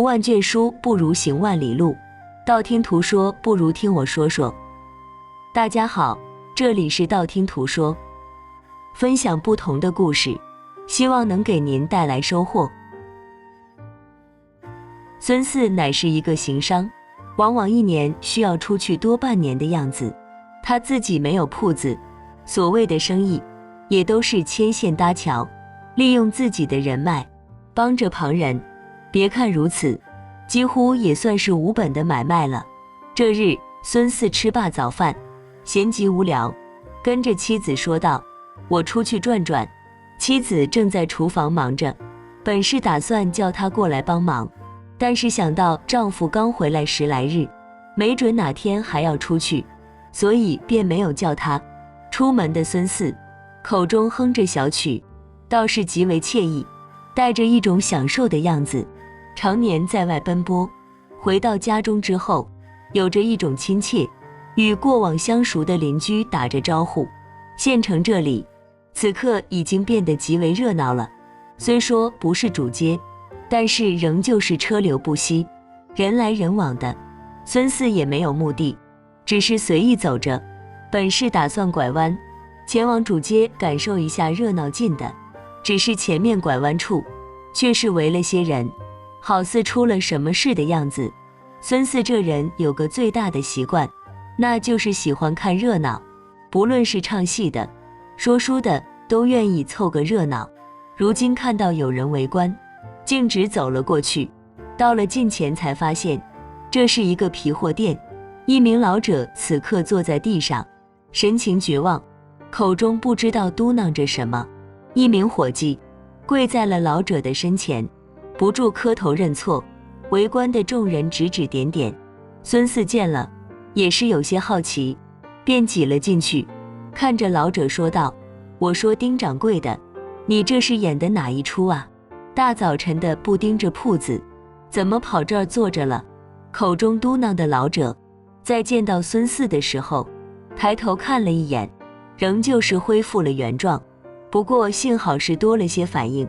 万卷书不如行万里路，道听途说不如听我说说。大家好，这里是道听途说，分享不同的故事，希望能给您带来收获。孙四乃是一个行商，往往一年需要出去多半年的样子。他自己没有铺子，所谓的生意也都是牵线搭桥，利用自己的人脉帮着旁人。别看如此，几乎也算是无本的买卖了。这日，孙四吃罢早饭，闲极无聊，跟着妻子说道：“我出去转转。”妻子正在厨房忙着，本是打算叫他过来帮忙，但是想到丈夫刚回来10来日，没准哪天还要出去，所以便没有叫他。出门的孙四口中哼着小曲，倒是极为惬意，带着一种享受的样子。常年在外奔波，回到家中之后，有着一种亲切，与过往相熟的邻居打着招呼。县城这里此刻已经变得极为热闹了，虽说不是主街，但是仍旧是车流不息，人来人往的。孙四也没有目的，只是随意走着，本是打算拐弯前往主街感受一下热闹劲的，只是前面拐弯处却是围了些人，好似出了什么事的样子。孙四这人有个最大的习惯，那就是喜欢看热闹，不论是唱戏的、说书的，都愿意凑个热闹。如今看到有人围观，径直走了过去，到了近前才发现这是一个皮货店。一名老者此刻坐在地上，神情绝望，口中不知道嘟囔着什么。一名伙计跪在了老者的身前，不住磕头认错。围观的众人指指点点，孙四见了也是有些好奇，便挤了进去，看着老者说道：“我说丁掌柜的，你这是演的哪一出啊？大早晨的不盯着铺子，怎么跑这儿坐着了？”口中嘟囔的老者在见到孙四的时候，抬头看了一眼，仍旧是恢复了原状，不过幸好是多了些反应，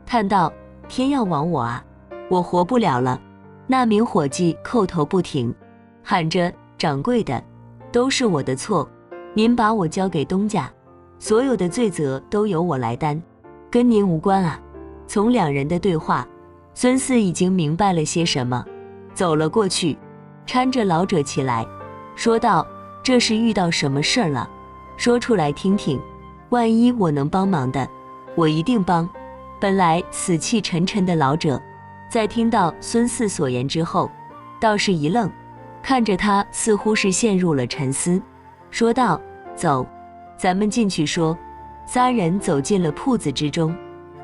叹道：“天要亡我啊，我活不了了。”那名伙计叩头不停，喊着：“掌柜的，都是我的错，您把我交给东家，所有的罪责都由我来担，跟您无关啊。”从两人的对话，孙四已经明白了些什么，走了过去，搀着老者起来，说道：“这是遇到什么事儿了？说出来听听，万一我能帮忙的，我一定帮。”本来死气沉沉的老者在听到孙四所言之后，倒是一愣，看着他似乎是陷入了沉思，说道：“走，咱们进去说。”三人走进了铺子之中，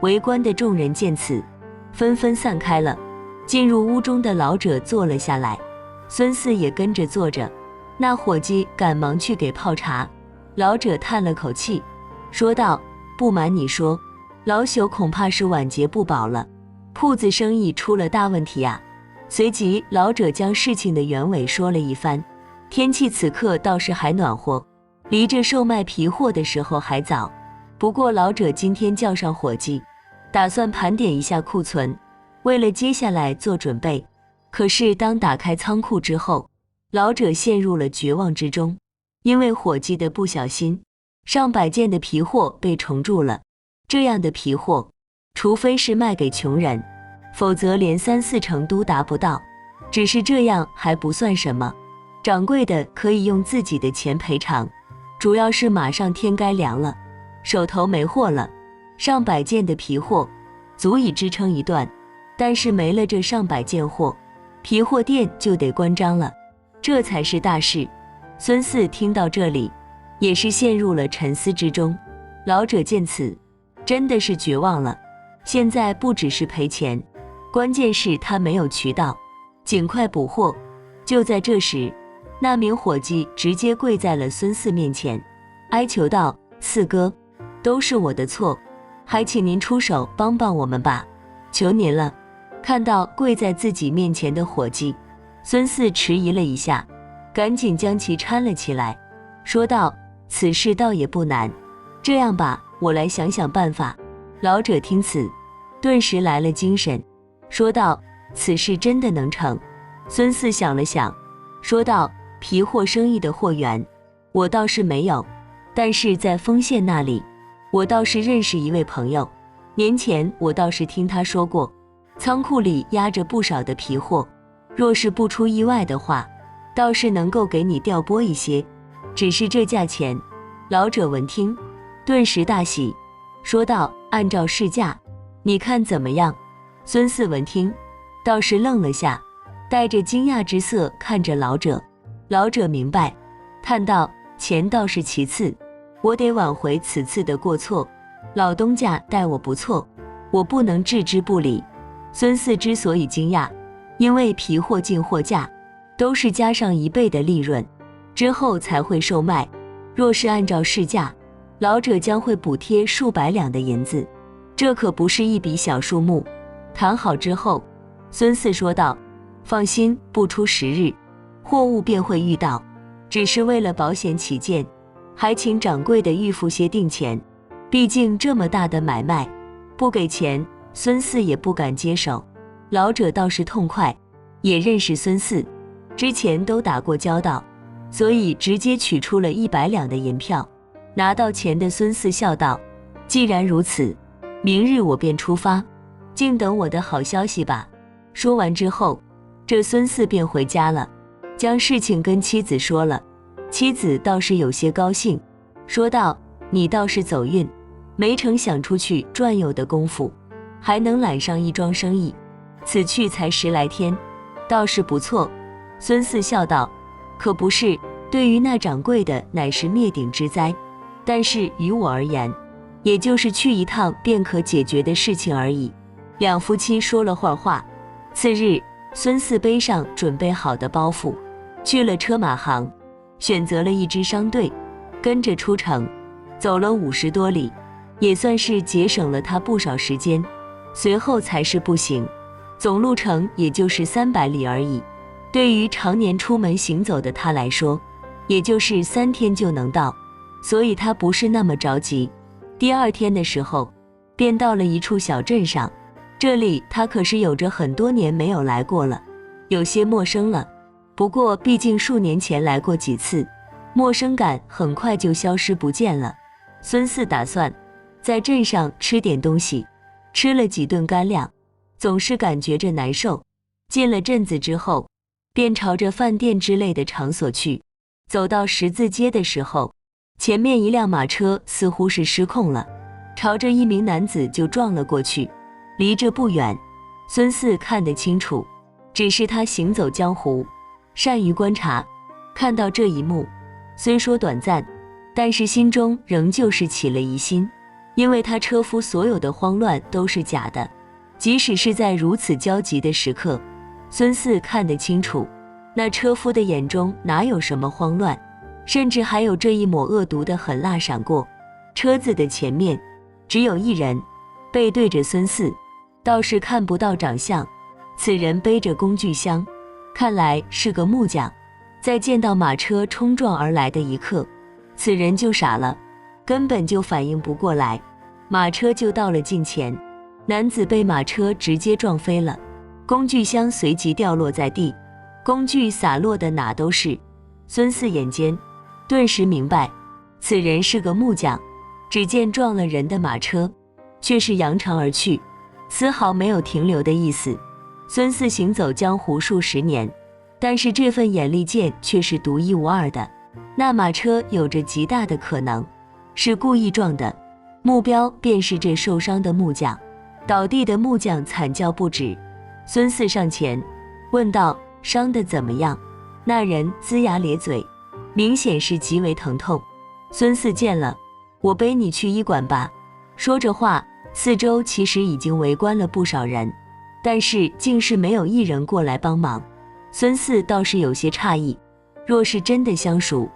围观的众人见此，纷纷散开了。进入屋中的老者坐了下来，孙四也跟着坐着。那伙计赶忙去给泡茶，老者叹了口气，说道：“不瞒你说，老朽恐怕是晚节不保了，铺子生意出了大问题啊。”随即老者将事情的原委说了一番。天气此刻倒是还暖和，离着售卖皮货的时候还早，不过老者今天叫上伙计，打算盘点一下库存，为了接下来做准备。可是当打开仓库之后，老者陷入了绝望之中，因为伙计的不小心，上百件的皮货被虫蛀了。这样的皮货，除非是卖给穷人，否则连3、4成都达不到。只是这样还不算什么，掌柜的可以用自己的钱赔偿，主要是马上天该凉了，手头没货了。上百件的皮货足以支撑一段，但是没了这上百件货，皮货店就得关张了，这才是大事。孙四听到这里，也是陷入了沉思之中。老者见此，真的是绝望了。现在不只是赔钱，关键是他没有渠道，尽快补货。就在这时，那名伙计直接跪在了孙四面前，哀求道：“四哥，都是我的错，还请您出手帮帮我们吧，求您了。”看到跪在自己面前的伙计，孙四迟疑了一下，赶紧将其搀了起来，说道：“此事倒也不难，这样吧，我来想想办法。”老者听此，顿时来了精神，说道：“此事真的能成？孙四想了想，说道：皮货生意的货源，我倒是没有，但是在丰县那里，我倒是认识一位朋友。年前我倒是听他说过，仓库里压着不少的皮货，若是不出意外的话，倒是能够给你调拨一些。只是这价钱……老者闻听，顿时大喜，说道：按照市价，你看怎么样？孙四闻听，倒是愣了下，带着惊讶之色看着老者。老者明白，叹道：钱倒是其次，我得挽回此次的过错。老东家待我不错，我不能置之不理。孙四之所以惊讶，因为皮货进货价都是加上1倍的利润之后才会售卖，若是按照市价，老者将会补贴数百两的银子，这可不是一笔小数目。谈好之后，孙四说道：放心，不出10日，货物便会遇到，只是为了保险起见，还请掌柜的预付些定钱，毕竟这么大的买卖，不给钱，孙四也不敢接手。老者倒是痛快，也认识孙四，之前都打过交道，所以直接取出了100两的银票。拿到钱的孙四笑道：既然如此，明日我便出发，静等我的好消息吧。说完之后，这孙四便回家了，将事情跟妻子说了。妻子倒是有些高兴，说道：你倒是走运，没成想出去转悠的功夫，还能揽上一桩生意，此去才10来天，倒是不错。孙四笑道：可不是，对于那掌柜的乃是灭顶之灾，但是于我而言，也就是去一趟便可解决的事情而已。两夫妻说了会儿话，次日，孙四背上准备好的包袱，去了车马行，选择了一支商队，跟着出城，走了50多里，也算是节省了他不少时间。随后才是步行，总路程也就是300里而已。对于常年出门行走的他来说，也就是3天就能到，所以他不是那么着急。第2天的时候，便到了一处小镇上，这里他可是有着很多年没有来过了，有些陌生了。不过毕竟数年前来过几次，陌生感很快就消失不见了。孙四打算在镇上吃点东西，吃了几顿干粮，总是感觉着难受。进了镇子之后，便朝着饭店之类的场所去。走到十字街的时候，前面一辆马车似乎是失控了，朝着一名男子就撞了过去。离这不远，孙四看得清楚，只是他行走江湖，善于观察，看到这一幕，虽说短暂，但是心中仍旧是起了疑心，因为他车夫所有的慌乱都是假的。即使是在如此焦急的时刻，孙四看得清楚，那车夫的眼中哪有什么慌乱，甚至还有这一抹恶毒的狠辣闪过。车子的前面只有一人，背对着孙四，倒是看不到长相。此人背着工具箱，看来是个木匠。在见到马车冲撞而来的一刻，此人就傻了，根本就反应不过来。马车就到了近前，男子被马车直接撞飞了，工具箱随即掉落在地，工具洒落的哪都是。孙四眼尖，顿时明白此人是个木匠。只见撞了人的马车却是扬长而去，丝毫没有停留的意思。孙四行走江湖数十年，但是这份眼力见却是独一无二的。那马车有着极大的可能是故意撞的，目标便是这受伤的木匠。倒地的木匠惨叫不止，孙四上前问道：伤得怎么样？那人龇牙咧嘴，明显是极为疼痛。孙四见了，我背你去医馆吧。说着话，四周其实已经围观了不少人，但是竟是没有一人过来帮忙。孙四倒是有些诧异，若是真的相熟，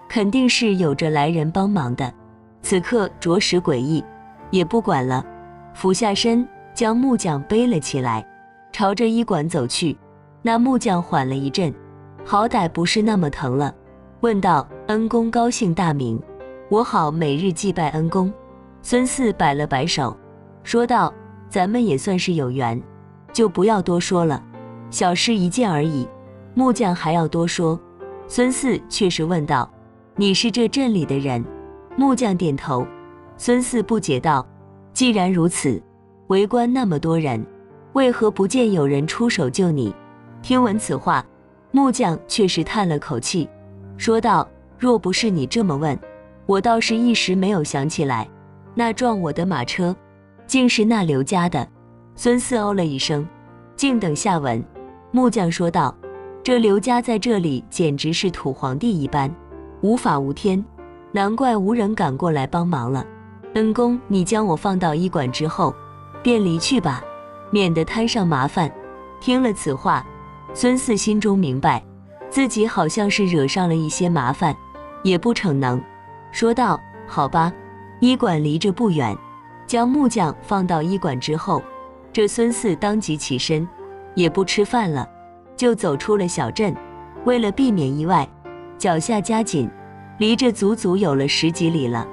肯定是有着来人帮忙的。此刻着实诡异，也不管了，俯下身将木匠背了起来，朝着医馆走去。那木匠缓了一阵，好歹不是那么疼了，问道：恩公高姓大名？我好每日祭拜恩公。孙四摆了摆手，说道：咱们也算是有缘，就不要多说了。小事一件而已。木匠还要多说。孙四却是问道：你是这镇里的人？木匠点头。孙四不解道：既然如此，围观那么多人，为何不见有人出手救你？听闻此话，木匠却是叹了口气，说道：若不是你这么问，我倒是一时没有想起来。那撞我的马车，竟是那刘家的。孙四哦了一声，静等下文。木匠说道：这刘家在这里简直是土皇帝一般，无法无天，难怪无人敢过来帮忙了。恩公，你将我放到医馆之后，便离去吧，免得摊上麻烦。听了此话，孙四心中明白，自己好像是惹上了一些麻烦，也不逞能，说道：好吧。医馆离着不远，将木匠放到医馆之后，这孙四当即起身，也不吃饭了，就走出了小镇。为了避免意外，脚下加紧，离着足足有了10几里了，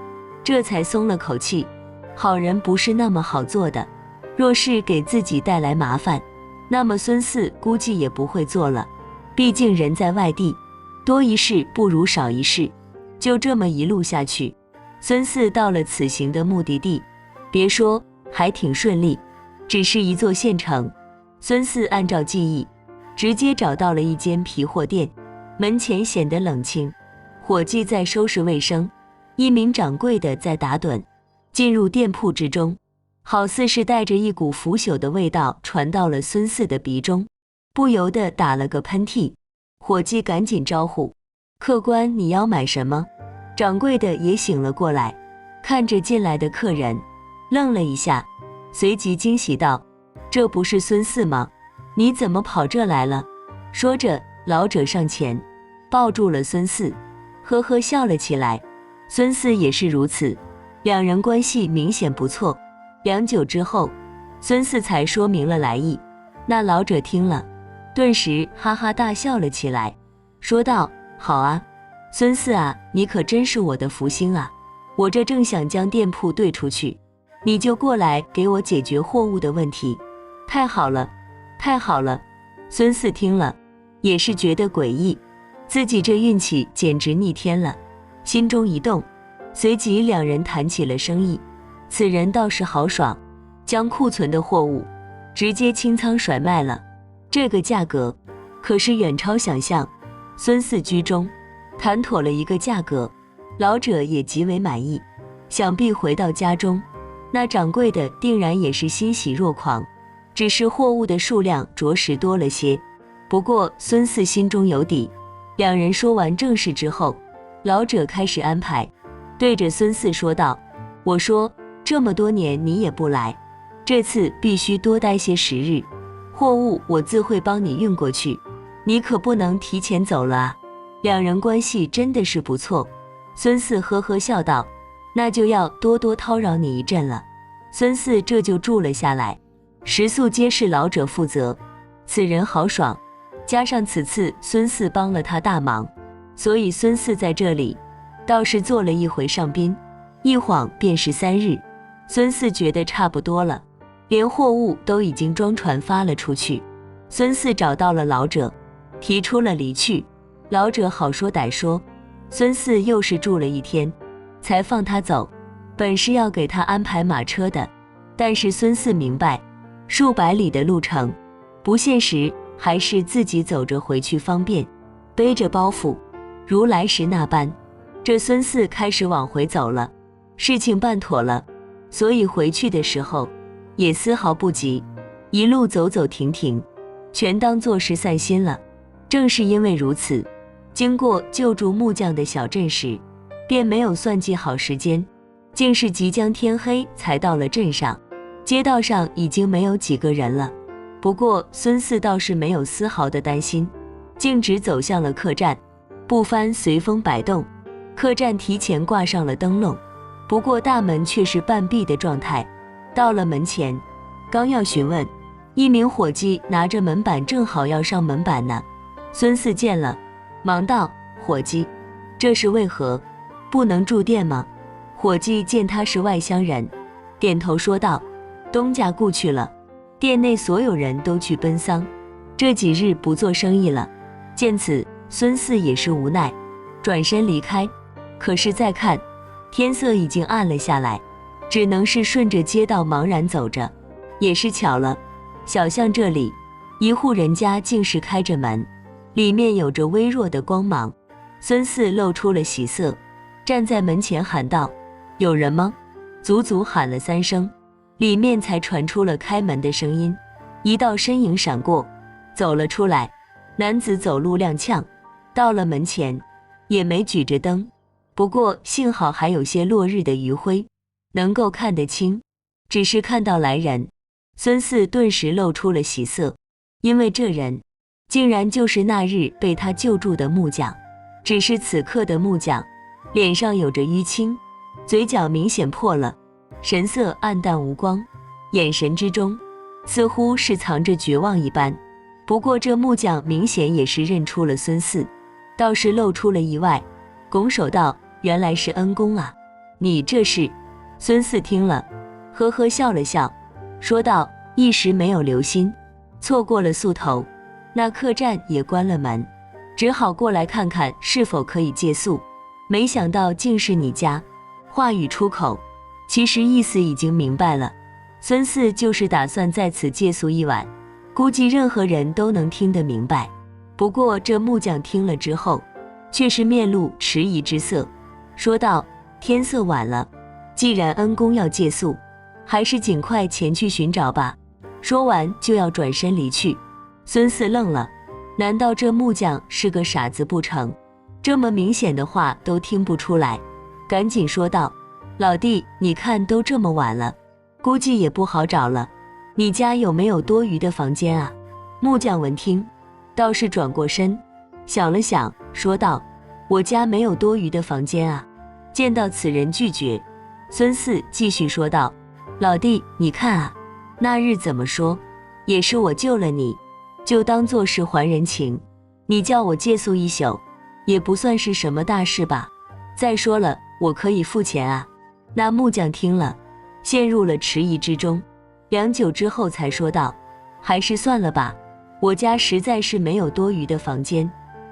这才松了口气。好人不是那么好做的，若是给自己带来麻烦，那么孙四估计也不会做了。毕竟人在外地，多一事不如少一事。就这么一路下去，孙四到了此行的目的地，别说，还挺顺利，只是一座县城。孙四按照记忆，直接找到了一间皮货店，门前显得冷清，伙计在收拾卫生，一名掌柜的在打盹。进入店铺之中，好似是带着一股腐朽的味道传到了孙四的鼻中，不由得打了个喷嚏。伙计赶紧招呼：客官，你要买什么？掌柜的也醒了过来，看着进来的客人，愣了一下，随即惊喜道：这不是孙四吗？你怎么跑这来了？说着，老者上前抱住了孙四，呵呵笑了起来。孙四也是如此，两人关系明显不错。良久之后，孙四才说明了来意。那老者听了，顿时哈哈大笑了起来，说道：好啊，孙四啊，你可真是我的福星啊！我这正想将店铺兑出去，你就过来给我解决货物的问题，太好了，太好了！孙四听了，也是觉得诡异，自己这运气简直逆天了，心中一动，随即两人谈起了生意。此人倒是豪爽，将库存的货物直接清仓甩卖了，这个价格可是远超想象。孙四居中谈妥了一个价格，老者也极为满意。想必回到家中，那掌柜的定然也是欣喜若狂，只是货物的数量着实多了些。不过孙四心中有底。两人说完正事之后，老者开始安排，对着孙四说道：我说这么多年你也不来，这次必须多待些时日，货物我自会帮你运过去，你可不能提前走了啊。两人关系真的是不错。孙四呵呵笑道：那就要多多叨扰你一阵了。孙四这就住了下来，食宿皆是老者负责。此人豪爽，加上此次孙四帮了他大忙，所以孙四在这里倒是做了一回上宾。一晃便是3日，孙四觉得差不多了，连货物都已经装船发了出去。孙四找到了老者，提出了离去。老者好说歹说，孙四又是住了1天，才放他走。本是要给他安排马车的，但是孙四明白，数百里的路程不现实，还是自己走着回去方便，背着包袱，如来时那般。这孙四开始往回走了，事情办妥了，所以回去的时候也丝毫不急，一路走走停停，全当作是散心了。正是因为如此，经过救助木匠的小镇时，便没有算计好时间，竟是即将天黑才到了镇上。街道上已经没有几个人了，不过孙四倒是没有丝毫的担心，径直走向了客栈，步帆随风摆动。客栈提前挂上了灯笼，不过大门却是半闭的状态。到了门前，刚要询问，一名伙计拿着门板正好要上门板呢。孙四见了，忙道：伙计，这是为何？不能住店吗？伙计见他是外乡人，点头说道：东家故去了，店内所有人都去奔丧，这几日不做生意了。见此，孙四也是无奈，转身离开。可是再看，天色已经暗了下来，只能是顺着街道茫然走着。也是巧了，小巷这里，一户人家竟是开着门，里面有着微弱的光芒。孙四露出了喜色，站在门前喊道：“有人吗？”足足喊了3声，里面才传出了开门的声音。一道身影闪过，走了出来。男子走路踉跄，到了门前，也没举着灯，不过幸好还有些落日的余晖，能够看得清。只是看到来人，孙四顿时露出了喜色，因为这人竟然就是那日被他救助的木匠。只是此刻的木匠脸上有着淤青，嘴角明显破了，神色暗淡无光，眼神之中似乎是藏着绝望一般。不过这木匠明显也是认出了孙四，倒是露出了意外，拱手道：“原来是恩公啊，你这是？”孙四听了，呵呵笑了笑，说道：“一时没有留心，错过了宿头，那客栈也关了门，只好过来看看是否可以借宿，没想到竟是你家。”话语出口，其实意思已经明白了，孙四就是打算在此借宿一晚，估计任何人都能听得明白。不过这木匠听了之后，却是面露迟疑之色，说道：“天色晚了，既然恩公要借宿，还是尽快前去寻找吧。”说完就要转身离去。孙四愣了，难道这木匠是个傻子不成？这么明显的话都听不出来，赶紧说道：“老弟，你看都这么晚了，估计也不好找了，你家有没有多余的房间啊？”木匠闻听，倒是转过身，想了想，说道：“我家没有多余的房间啊。”见到此人拒绝，孙四继续说道：“老弟，你看啊，那日怎么说，也是我救了你，就当作是还人情。你叫我借宿一宿，也不算是什么大事吧？再说了，我可以付钱啊。”那木匠听了，陷入了迟疑之中，良久之后才说道：“还是算了吧，我家实在是没有多余的房间。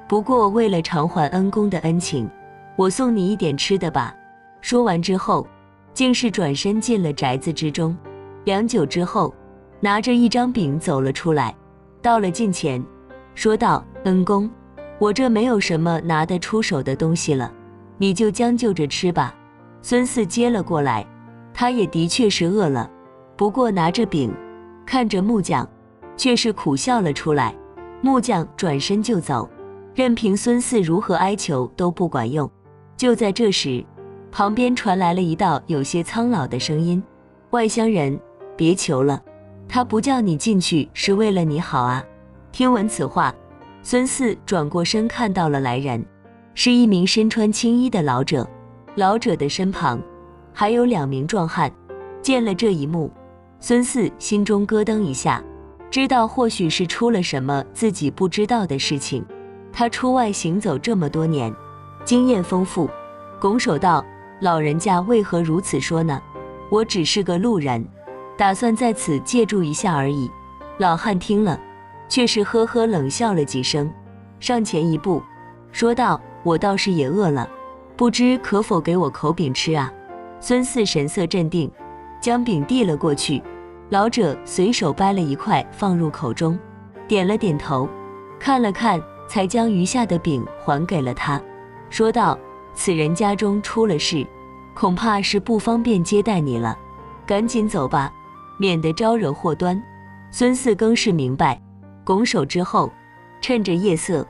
不过为了偿还恩公的恩情，我送你一点吃的吧。”说完之后，竟是转身进了宅子之中。良久之后，拿着一张饼走了出来，到了近前，说道：“恩公，我这没有什么拿得出手的东西了，你就将就着吃吧。”孙四接了过来，他也的确是饿了，不过拿着饼，看着木匠，却是苦笑了出来。木匠转身就走，任凭孙四如何哀求都不管用。就在这时，旁边传来了一道有些苍老的声音：“外乡人，别求了，他不叫你进去是为了你好啊。”听闻此话，孙四转过身看到了来人，是一名身穿青衣的老者。老者的身旁还有2名壮汉。见了这一幕，孙四心中咯噔一下，知道或许是出了什么自己不知道的事情。他出外行走这么多年，经验丰富，拱手道：“老人家为何如此说呢？我只是个路人，打算在此借住一下而已。”老汉听了，却是呵呵冷笑了几声，上前一步，说道：“我倒是也饿了，不知可否给我口饼吃啊？”孙四神色镇定，将饼递了过去。老者随手掰了一块放入口中，点了点头，看了看，才将余下的饼还给了他，说道：“此人家中出了事，恐怕是不方便接待你了，赶紧走吧，免得招惹祸端。”孙四更是明白，拱手之后，趁着夜色，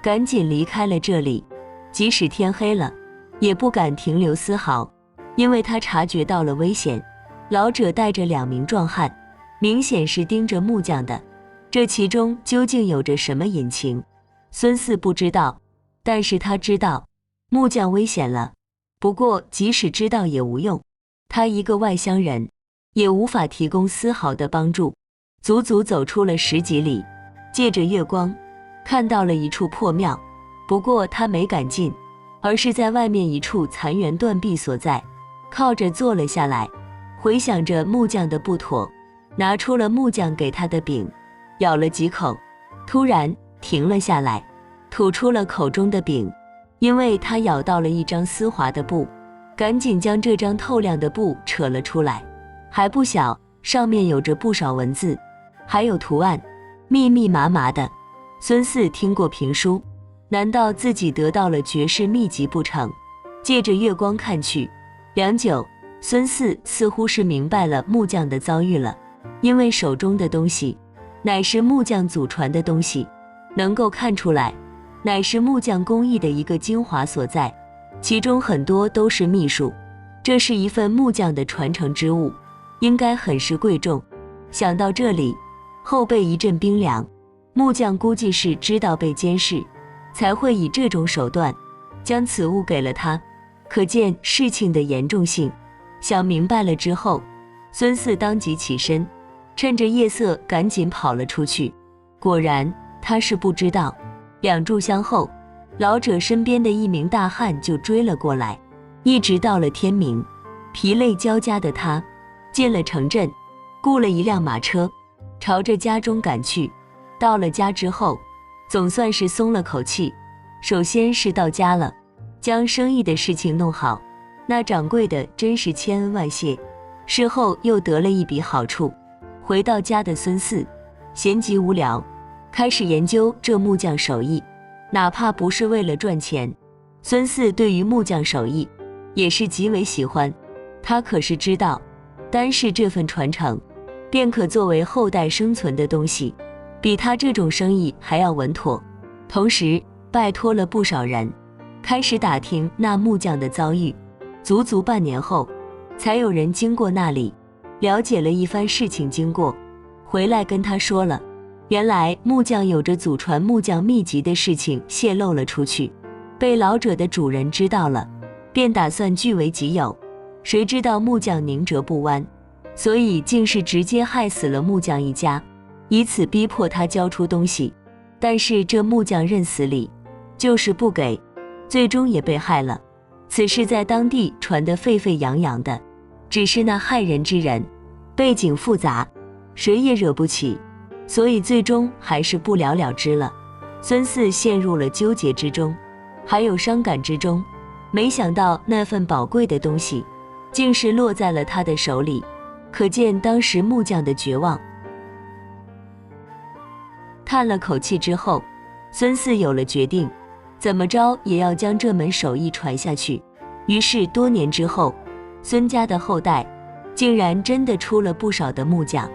赶紧离开了这里。即使天黑了，也不敢停留丝毫，因为他察觉到了危险。老者带着2名壮汉，明显是盯着木匠的，这其中究竟有着什么隐情，孙四不知道，但是他知道木匠危险了。不过即使知道也无用，他一个外乡人，也无法提供丝毫的帮助。足足走出了10几里，借着月光，看到了一处破庙。不过他没敢进，而是在外面一处残垣断壁所在，靠着坐了下来，回想着木匠的不妥，拿出了木匠给他的饼，咬了几口，突然停了下来，吐出了口中的饼，因为他咬到了一张丝滑的布，赶紧将这张透亮的布扯了出来，还不小，上面有着不少文字，还有图案，密密麻麻的。孙四听过评书，难道自己得到了绝世秘籍不成？借着月光看去，良久，孙四似乎是明白了木匠的遭遇了，因为手中的东西乃是木匠祖传的东西，能够看出来，乃是木匠工艺的一个精华所在，其中很多都是秘术，这是一份木匠的传承之物，应该很是贵重。想到这里，后背一阵冰凉，木匠估计是知道被监视，才会以这种手段将此物给了他，可见事情的严重性。想明白了之后，孙四当即起身，趁着夜色赶紧跑了出去。果然，他是不知道，两炷香后，老者身边的一名大汉就追了过来，一直到了天明，疲累交加的他进了城镇，雇了一辆马车，朝着家中赶去。到了家之后，总算是松了口气。首先是到家了，将生意的事情弄好，那掌柜的真是千恩万谢。事后又得了一笔好处。回到家的孙四闲极无聊，开始研究这木匠手艺，哪怕不是为了赚钱，孙四对于木匠手艺也是极为喜欢。他可是知道，单是这份传承，便可作为后代生存的东西，比他这种生意还要稳妥。同时拜托了不少人，开始打听那木匠的遭遇。足足半年后，才有人经过那里，了解了一番事情经过，回来跟他说了，原来木匠有着祖传木匠秘籍的事情泄露了出去，被老者的主人知道了，便打算据为己有。谁知道木匠宁折不弯，所以竟是直接害死了木匠一家，以此逼迫他交出东西。但是这木匠认死理，就是不给，最终也被害了。此事在当地传得沸沸扬扬的，只是那害人之人背景复杂，谁也惹不起，所以最终还是不了了之了。孙四陷入了纠结之中，还有伤感之中，没想到那份宝贵的东西竟是落在了他的手里，可见当时木匠的绝望。叹了口气之后，孙四有了决定，怎么着也要将这门手艺传下去。于是多年之后，孙家的后代竟然真的出了不少的木匠，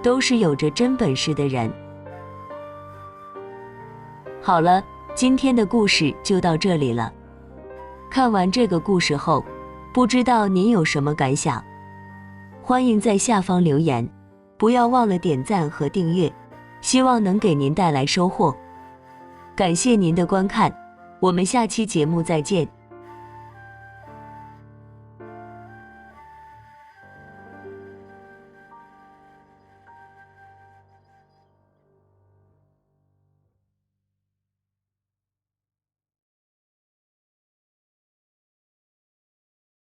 都是有着真本事的人。好了，今天的故事就到这里了。看完这个故事后，不知道您有什么感想？欢迎在下方留言，不要忘了点赞和订阅，希望能给您带来收获。感谢您的观看，我们下期节目再见。